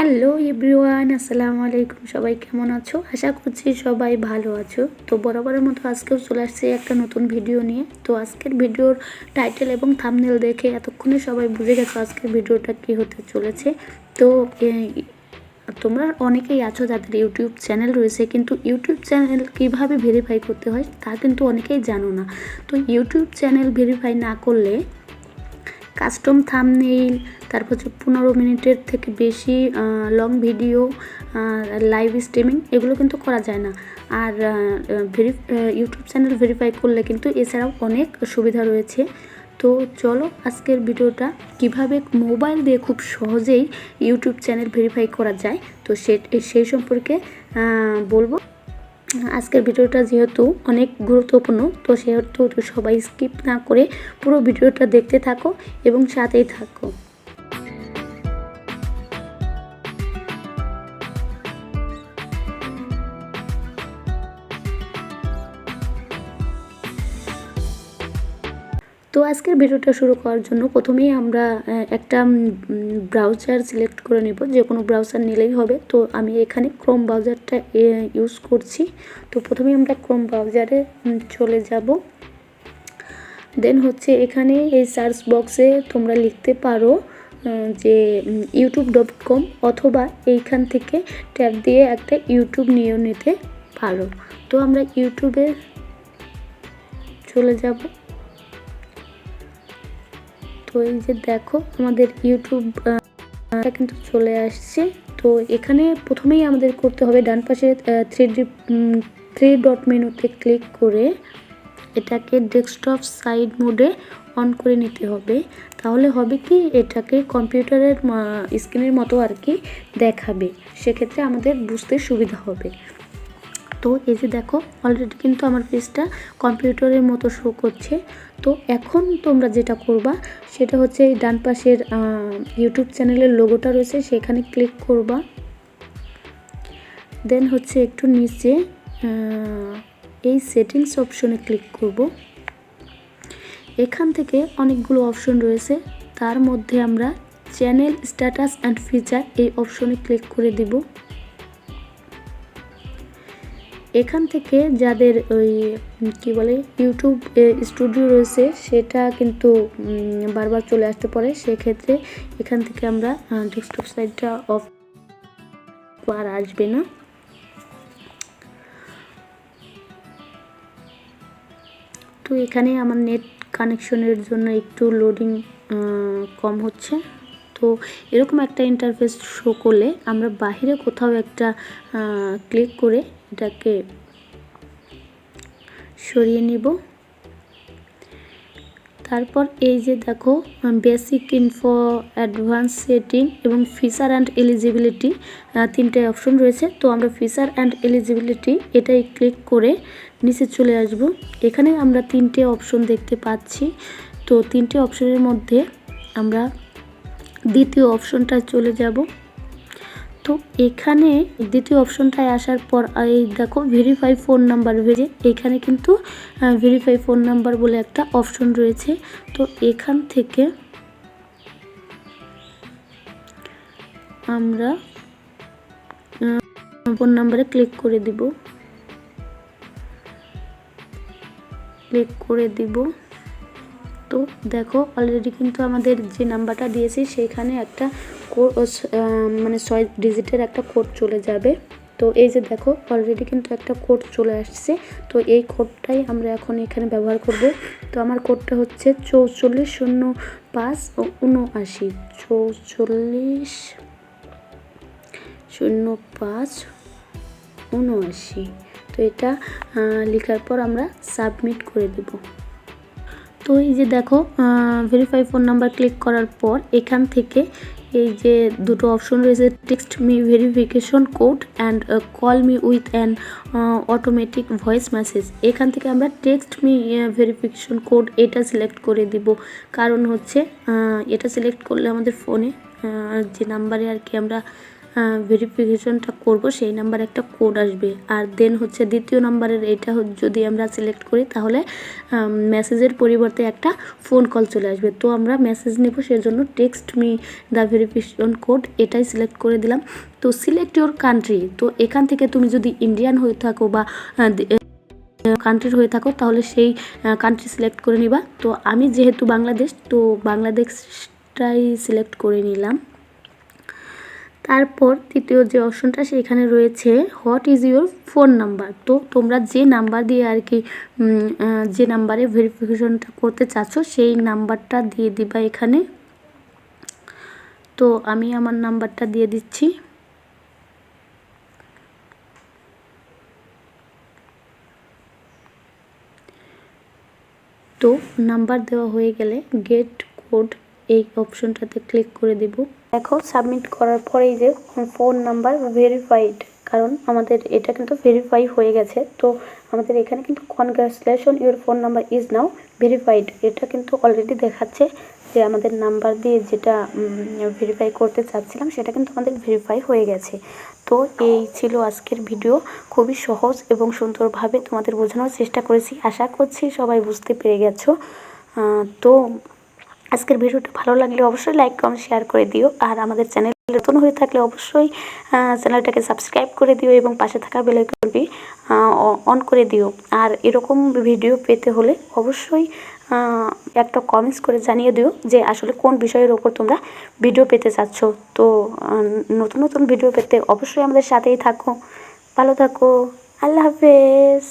Hello everyone, আসসালামু আলাইকুম। সবাই কেমন আছো? আশা করছি সবাই ভালো আছো। তো বরাবরের মতো আজকেও চলে আসছি একটা নতুন ভিডিও নিয়ে। তো আজকের ভিডিওর টাইটেল এবং থাম্বনেল দেখে এতক্ষণে সবাই বুঝে গেছো আজকের ভিডিওটা কী হতে চলেছে। তো তোমরা অনেকেই আছো যাদের ইউটিউব চ্যানেল রয়েছে, কিন্তু ইউটিউব চ্যানেল কিভাবে ভেরিফাই করতে হয় তা কিন্তু অনেকেই জানো না। তো ইউটিউব চ্যানেল ভেরিফাই না করলে কাস্টম থাম্বনেইল, তারপর হচ্ছে 15 মিনিটের থেকে বেশি লং ভিডিও, লাইভ স্ট্রিমিং এগুলো কিন্তু করা যায় না। আর ইউটিউব চ্যানেল ভেরিফাই করলে কিন্তু এছাড়াও অনেক সুবিধা রয়েছে। তো চলো আজকের ভিডিওটা কিভাবে মোবাইল দিয়ে খুব সহজেই ইউটিউব চ্যানেল ভেরিফাই করা যায় তো সেই সম্পর্কে বলবো। আজকের ভিডিওটা যেহেতু অনেক গুরুত্বপূর্ণ, তো সেহেতু সবাই স্কিপ না করে পুরো ভিডিওটা দেখতে থাকো এবং সাথেই থাকো। তো আজকের ভিডিওটা শুরু করার জন্য প্রথমেই আমরা একটা ব্রাউজার সিলেক্ট করে নেব, যে কোনো ব্রাউজার নিলেই হবে। তো আমি এখানে ক্রোম ব্রাউজারটা ইউজ করছি। তো প্রথমেই আমরা ক্রোম ব্রাউজারে চলে যাব। দেন হচ্ছে এখানে এই সার্চ বক্সে তোমরা লিখতে পারো যে youtube.com, অথবা এইখান থেকে ট্যাব দিয়ে একটা ইউটিউব নিয়ে নিতে পারো। তো আমরা ইউটিউবে চলে যাব। তো এই যে দেখো আমাদের ইউটিউবটা কিন্তু চলে আসছে। তো এখানে প্রথমেই আমাদের করতে হবে ডান পাশে থ্রি ডট মেনুতে ক্লিক করে এটাকে ডেস্কটপ সাইড মোডে অন করে নিতে হবে। তাহলে হবে কি, এটাকে কম্পিউটারের স্ক্রিনের মতো আর কি দেখাবে, সেক্ষেত্রে আমাদের বুঝতে সুবিধা হবে। তো এই যে দেখো অলরেডি কিন্তু আমার পেজটা কম্পিউটারের মতো শো করছে। তো এখন তোমরা যেটা করবা সেটা হচ্ছে এই ডান পাশের ইউটিউব চ্যানেলের লোগোটা রয়েছে সেখানে ক্লিক করবা। দেন হচ্ছে একটু নিচে এই সেটিংস অপশনে ক্লিক করব। এখান থেকে অনেকগুলো অপশন রয়েছে, তার মধ্যে আমরা চ্যানেল স্ট্যাটাস অ্যান্ড ফিচার এই অপশনে ক্লিক করে দিব। এখান থেকে যাদের ওই কি বলে ইউটিউব স্টুডিও রয়েছে সেটা কিন্তু বারবার চলে আসতে পারে, সেক্ষেত্রে এখান থেকে আমরা ডেস্কটপ সাইডটা অফ আর আসবে না। তো এখানে আমার নেট কানেকশনের জন্য একটু লোডিং কম হচ্ছে। তো এরকম একটা ইন্টারফেস শো করলে আমরা বাইরে কোথাও একটা ক্লিক করে এটাকে সরিয়ে নিব। তারপর এই যে দেখো বেসিক ইনফো, অ্যাডভান্স সেটিং এবং ফিচার অ্যান্ড এলিজিবিলিটি তিনটে অপশন রয়েছে। তো আমরা ফিচার অ্যান্ড এলিজিবিলিটি এটাই ক্লিক করে নিচে চলে আসব। এখানে আমরা তিনটে অপশন দেখতে পাচ্ছি। তো তিনটে অপশনের মধ্যে আমরা দ্বিতীয় অপশনটায় চলে যাব। তো এখানে দ্বিতীয় অপশনটায় আসার পর এই দেখো ভেরিফাই ফোন নাম্বার, এখানে কিন্তু ভেরিফাই ফোন নাম্বার বলে একটা অপশন রয়েছে। তো এখান থেকে আমরা ফোন নাম্বারে ক্লিক করে দিব। তো দেখো অলরেডি কিন্তু আমাদের যে নাম্বারটা দিয়েছি সেখানে একটা কোড, মানে 6 ডিজিটের একটা কোড চলে যাবে। তো এই যে দেখো অলরেডি কিন্তু একটা কোড চলে আসছে। তো এই কোডটাই আমরা এখন এখানে ব্যবহার করব। তো আমার কোডটা হচ্ছে 440579, 440579। তো এটা লেখার পর আমরা সাবমিট করে দেব। তো এই যে দেখো ভেরিফাই ফোন নাম্বার ক্লিক করার পর এখান থেকে এই যে দুটো অপশন রয়েছে, text me verification code and call me with an automatic voice message, এখান থেকে আমরা টেক্সট মি ভেরিফিকেশন কোড এটা সিলেক্ট করে দিব। কারণ হচ্ছে এটা সিলেক্ট করলে আমাদের ফোনে যে নাম্বারে আর কি আমরা ভেরিফিকেশনটা করব সেই নাম্বারে একটা কোড আসবে। আর দেন হচ্ছে দ্বিতীয় নাম্বারের এটা যদি আমরা সিলেক্ট করি তাহলে মেসেজের পরিবর্তে একটা ফোন কল চলে আসবে। তো আমরা মেসেজ নেব, সেজন্য text me the verification code এটাই সিলেক্ট করে দিলাম। তো সিলেক্ট ইউর কান্ট্রি, তো এখান থেকে তুমি যদি ইন্ডিয়ান হয়ে থাকো বা কান্ট্রির হয়ে থাকো তাহলে সেই কান্ট্রি সিলেক্ট করে নিবা। তো আমি যেহেতু বাংলাদেশ, তো বাংলাদেশটাই সিলেক্ট করে নিলাম। তারপর তৃতীয় যে অপশনটা সেখানে রয়েছে what is your phone number. তো তোমরা যে নাম্বার দিয়ে আর কি যে নাম্বারে ভেরিফিকেশনটা করতে চাচ্ছ সেই নাম্বারটা দিয়ে দিবা এখানে। তো আমি আমার নাম্বারটা দিয়ে দিচ্ছি। তো নাম্বার দেওয়া হয়ে গেলে গেট কোড এই অপশনটাতে ক্লিক করে দেব। দেখো সাবমিট করার পরেই যে ফোন নাম্বার ভেরিফাইড, কারণ আমাদের এটা কিন্তু ভেরিফাই হয়ে গেছে। তো আমাদের এখানে কিন্তু congratulation your phone number is now verified, এটা কিন্তু অলরেডি দেখাচ্ছে যে আমাদের নাম্বার দিয়ে যেটা ভেরিফাই করতে চাচ্ছিলাম সেটা কিন্তু আমাদের ভেরিফাই হয়ে গেছে। তো এই ছিল আজকের ভিডিও, খুবই সহজ এবং সুন্দরভাবে তোমাদের বোঝানোর চেষ্টা করেছি। আশা করছি সবাই বুঝতে পেরে গেছো। তো আজকের ভিডিওটা ভালো লাগলে অবশ্যই লাইক কমেন্ট শেয়ার করে দিও। আর আমাদের চ্যানেল নতুন হয়ে থাকলে অবশ্যই চ্যানেলটাকে সাবস্ক্রাইব করে দিও এবং পাশে থাকা বেল আইকনটি অন করে দিও। আর এরকম ভিডিও পেতে হলে অবশ্যই একটা কমেন্টস করে জানিয়ে দিও যে আসলে কোন বিষয়ের ওপর তোমরা ভিডিও পেতে চাচ্ছ। তো নতুন নতুন ভিডিও পেতে অবশ্যই আমাদের সাথেই থাকো। ভালো থাকো। আল্লাহ হাফেজ।